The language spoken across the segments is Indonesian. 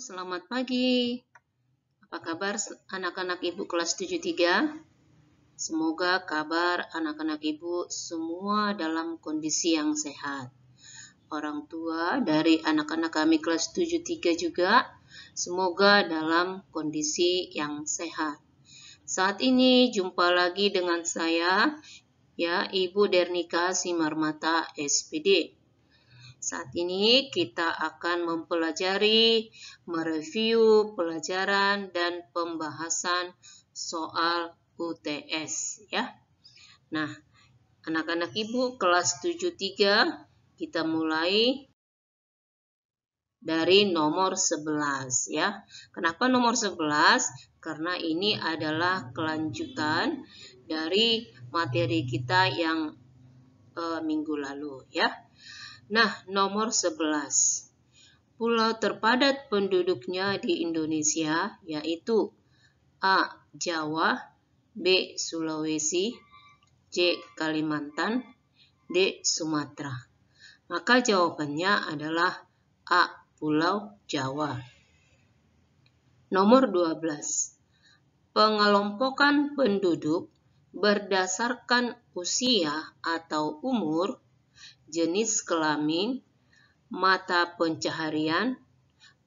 Selamat pagi. Apa kabar anak-anak Ibu kelas 73? Semoga kabar anak-anak Ibu semua dalam kondisi yang sehat. Orang tua dari anak-anak kami kelas 73 juga semoga dalam kondisi yang sehat. Saat ini jumpa lagi dengan saya, ya, Ibu Dernika Simarmata SPD. Saat ini kita akan mempelajari, mereview pelajaran dan pembahasan soal UTS, ya. Nah, anak-anak Ibu kelas 73 kita mulai dari nomor 11, ya. Kenapa nomor 11? Karena ini adalah kelanjutan dari materi kita yang minggu lalu, ya. Nah, nomor 11. Pulau terpadat penduduknya di Indonesia yaitu A. Jawa, B. Sulawesi, C. Kalimantan, D. Sumatera. Maka jawabannya adalah A. Pulau Jawa. Nomor 12. Pengelompokan penduduk berdasarkan usia atau umur, jenis kelamin, mata pencaharian,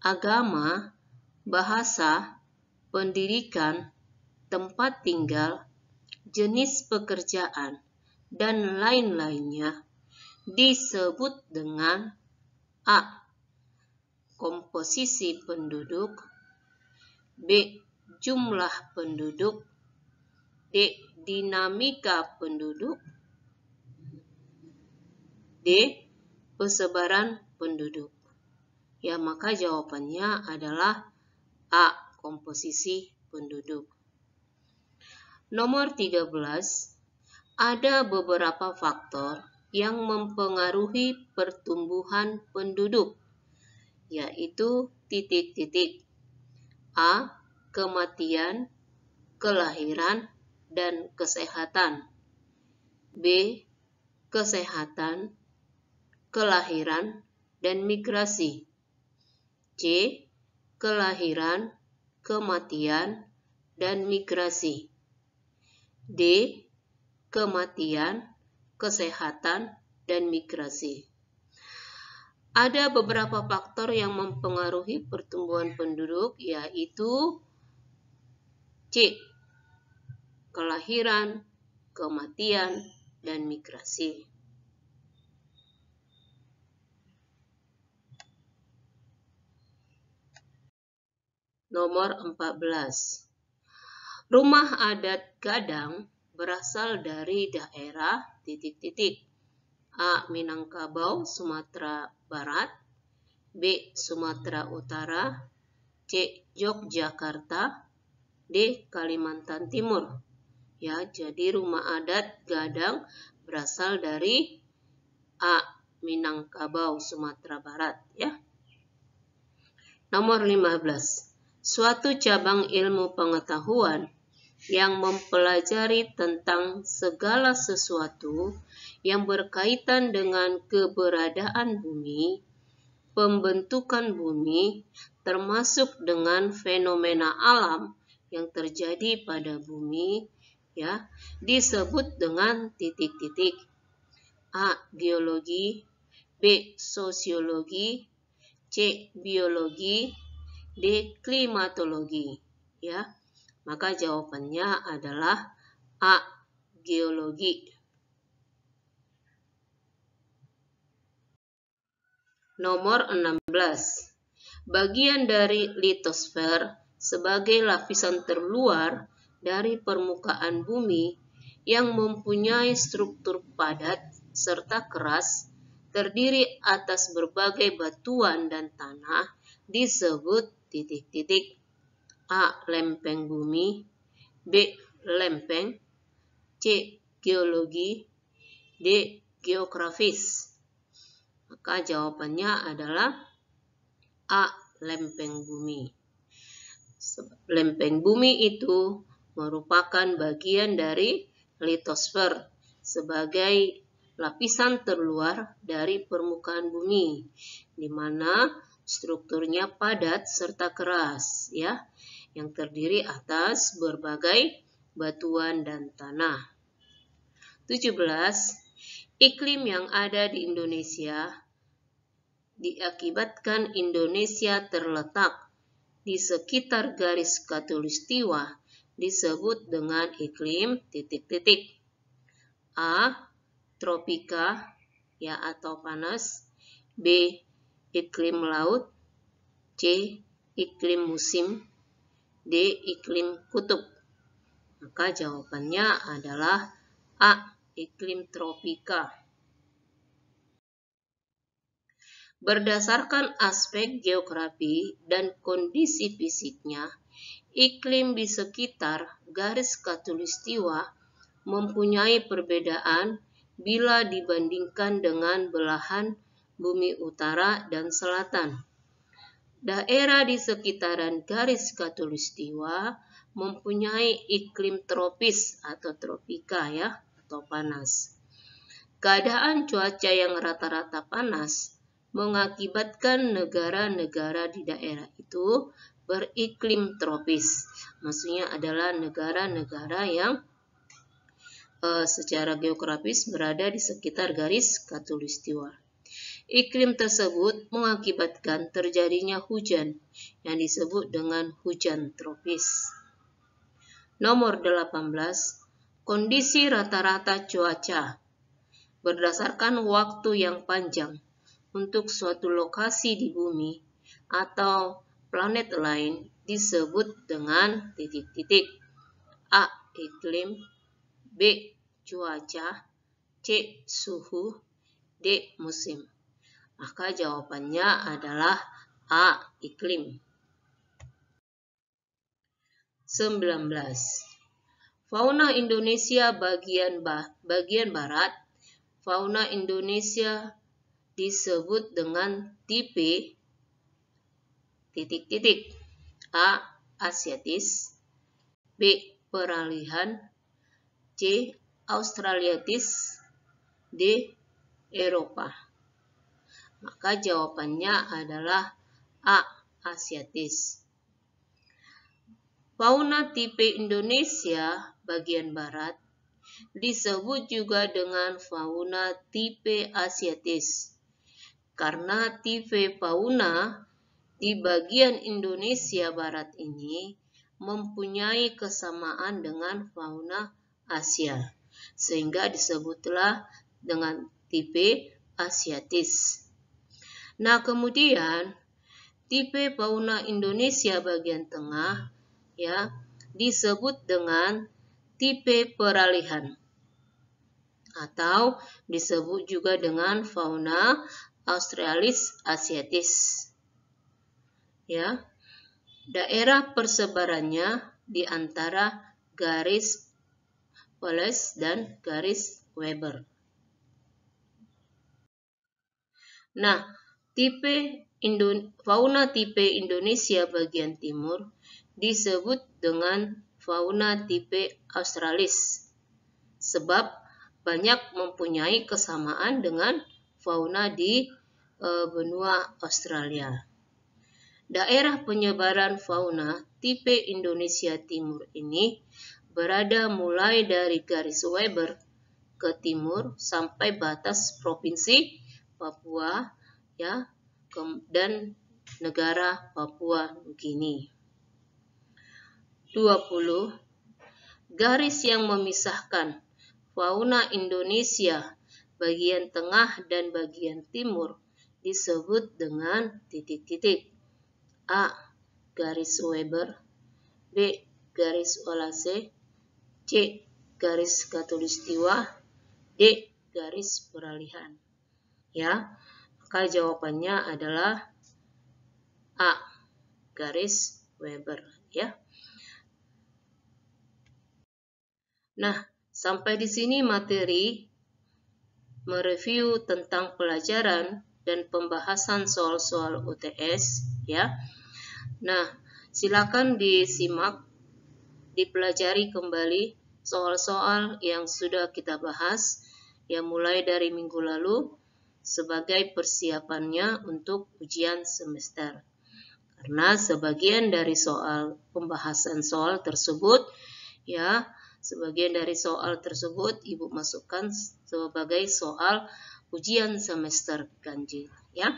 agama, bahasa, pendidikan, tempat tinggal, jenis pekerjaan, dan lain-lainnya disebut dengan A. Komposisi penduduk, B. Jumlah penduduk, D. Dinamika penduduk, D. Persebaran penduduk. Ya, maka jawabannya adalah A. Komposisi penduduk. Nomor 13. Ada beberapa faktor yang mempengaruhi pertumbuhan penduduk, yaitu titik-titik. A. Kematian, kelahiran, dan kesehatan. B. Kesehatan, kelahiran, dan migrasi. C. Kelahiran, kematian, dan migrasi. D. Kematian, kesehatan, dan migrasi. Ada beberapa faktor yang mempengaruhi pertumbuhan penduduk, yaitu C. Kelahiran, kematian, dan migrasi. Nomor 14. Rumah adat Gadang berasal dari daerah titik-titik. A. Minangkabau, Sumatera Barat, B. Sumatera Utara, C. Yogyakarta, D. Kalimantan Timur. Ya, jadi rumah adat Gadang berasal dari A. Minangkabau, Sumatera Barat, ya. Nomor 15. Suatu cabang ilmu pengetahuan yang mempelajari tentang segala sesuatu yang berkaitan dengan keberadaan bumi, pembentukan bumi, termasuk dengan fenomena alam yang terjadi pada bumi, ya, disebut dengan titik-titik. A. Geologi, B. Sosiologi, C. Biologi, D. Klimatologi, ya. Maka jawabannya adalah A. Geologi. Nomor 16. Bagian dari litosfer sebagai lapisan terluar dari permukaan bumi yang mempunyai struktur padat serta keras, terdiri atas berbagai batuan dan tanah, disebut titik-titik. A. Lempeng bumi, B. Lempeng, C. Geologi, D. Geografis. Maka jawabannya adalah A. Lempeng bumi. Lempeng bumi itu merupakan bagian dari litosfer sebagai lapisan terluar dari permukaan bumi, di mana strukturnya padat serta keras, ya, yang terdiri atas berbagai batuan dan tanah. 17. Iklim yang ada di Indonesia diakibatkan Indonesia terletak di sekitar garis khatulistiwa disebut dengan iklim titik-titik. A. Tropika, ya, atau panas. B. Iklim laut. C. Iklim musim. D. Iklim kutub. Maka jawabannya adalah A. Iklim tropika. Berdasarkan aspek geografi dan kondisi fisiknya, iklim di sekitar garis khatulistiwa mempunyai perbedaan bila dibandingkan dengan belahan bumi utara dan selatan. Daerah di sekitaran garis khatulistiwa mempunyai iklim tropis atau tropika, ya, atau panas. Keadaan cuaca yang rata-rata panas mengakibatkan negara-negara di daerah itu beriklim tropis. Maksudnya adalah negara-negara yang secara geografis berada di sekitar garis khatulistiwa. Iklim tersebut mengakibatkan terjadinya hujan yang disebut dengan hujan tropis. Nomor 18. Kondisi rata-rata cuaca. Berdasarkan waktu yang panjang untuk suatu lokasi di bumi atau planet lain disebut dengan titik-titik. A. Iklim. B. Cuaca. C. Suhu. D. Musim. Maka jawabannya adalah A. Iklim. 19. Fauna Indonesia bagian barat. Fauna Indonesia disebut dengan tipe titik-titik. A. Asiatis. B. Peralihan. C. Australiatis. D. Eropa. Maka jawabannya adalah A. Asiatis. Fauna tipe Indonesia bagian barat disebut juga dengan fauna tipe Asiatis karena tipe fauna di bagian Indonesia barat ini mempunyai kesamaan dengan fauna Asia, sehingga disebutlah dengan tipe Asiatis. Nah, kemudian tipe fauna Indonesia bagian tengah, ya, disebut dengan tipe peralihan atau disebut juga dengan fauna Australis Asiatis. Ya, daerah persebarannya di antara garis Wallace dan garis Weber. Nah, fauna tipe Indonesia bagian timur disebut dengan fauna tipe Australis sebab banyak mempunyai kesamaan dengan fauna di benua Australia. Daerah penyebaran fauna tipe Indonesia Timur ini berada mulai dari garis Weber ke timur sampai batas provinsi Papua, ya, dan negara Papua Nugini. 20. Garis yang memisahkan fauna Indonesia bagian tengah dan bagian timur disebut dengan titik-titik. A. Garis Weber. B. Garis Wallace. C. Garis khatulistiwa. D. Garis peralihan. Ya, maka jawabannya adalah A. Garis Weber, ya. Nah, sampai di sini materi mereview tentang pelajaran dan pembahasan soal-soal UTS, ya. Nah, silakan disimak, dipelajari kembali soal-soal yang sudah kita bahas, ya, mulai dari minggu lalu sebagai persiapannya untuk ujian semester. Karena sebagian dari pembahasan soal tersebut, ya, sebagian dari soal tersebut Ibu masukkan sebagai soal ujian semester ganjil, ya.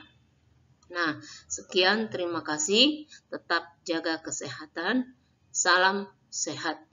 Nah, sekian, terima kasih. Tetap jaga kesehatan. Salam sehat.